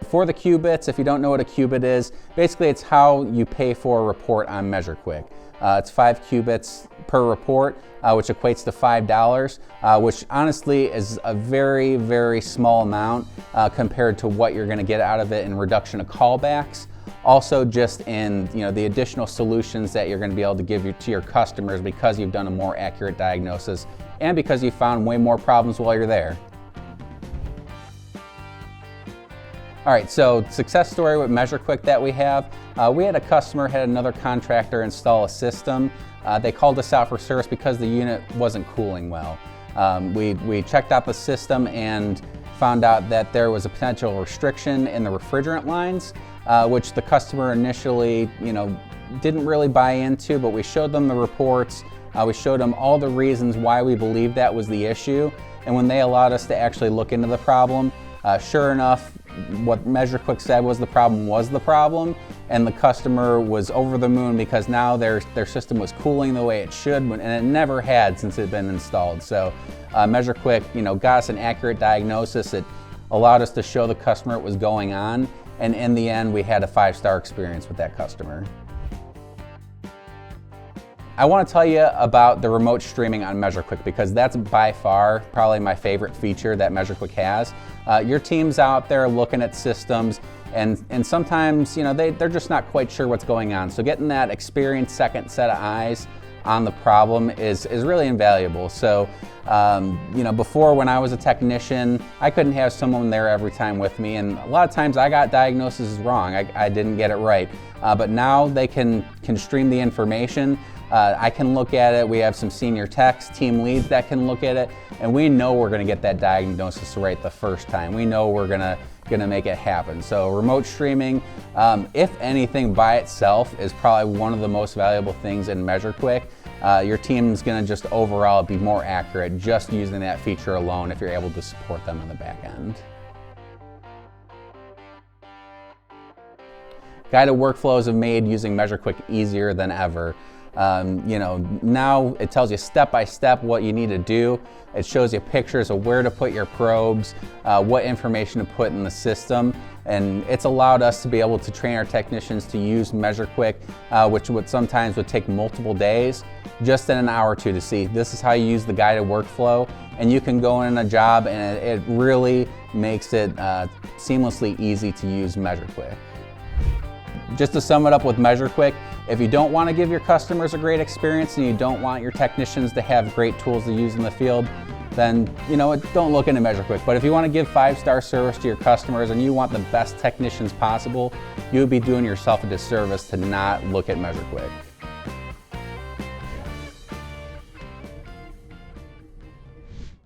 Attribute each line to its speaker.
Speaker 1: For the Qbits, if you don't know what a Qbit is, basically it's how you pay for a report on measureQuick. It's 5 Qbits per report, which equates to $5, which honestly is a very, very small amount compared to what you're going to get out of it in reduction of callbacks. Also, just in the additional solutions that you're going to be able to give to your customers because you've done a more accurate diagnosis and because you found way more problems while you're there. All right, so success story with measureQuick that we have. We had a customer, had another contractor install a system. They called us out for service because the unit wasn't cooling well. We checked out the system and found out that there was a potential restriction in the refrigerant lines, which the customer initially, didn't really buy into, but we showed them the reports. We showed them all the reasons why we believed that was the issue. And when they allowed us to actually look into the problem, sure enough, what measureQuick said was the problem, and the customer was over the moon because now their system was cooling the way it should, and it never had since it had been installed. So measureQuick, got us an accurate diagnosis. It allowed us to show the customer what was going on, and in the end, we had a 5-star experience with that customer. I want to tell you about the remote streaming on measureQuick because that's by far probably my favorite feature that measureQuick has. Your team's out there looking at systems and sometimes they're just not quite sure what's going on. So getting that experienced second set of eyes on the problem is really invaluable. So before, when I was a technician, I couldn't have someone there every time with me, and a lot of times I got diagnoses wrong. I didn't get it right. But now they can stream the information. I can look at it. We have some senior techs, team leads that can look at it, and we know we're going to get that diagnosis right the first time. We know we're going to make it happen. So remote streaming, if anything by itself, is probably one of the most valuable things in measureQuick. Your team's going to just overall be more accurate just using that feature alone if you're able to support them on the back end. Guided workflows have made using measureQuick easier than ever. Now it tells you step by step what you need to do. It shows you pictures of where to put your probes, what information to put in the system, and it's allowed us to be able to train our technicians to use measureQuick, which sometimes would take multiple days, just in an hour or two to see this is how you use the guided workflow, and you can go in a job and it really makes it seamlessly easy to use measureQuick. Just to sum it up with measureQuick, if you don't want to give your customers a great experience and you don't want your technicians to have great tools to use in the field, then don't look into measureQuick. But if you want to give 5-star service to your customers and you want the best technicians possible, you would be doing yourself a disservice to not look at measureQuick.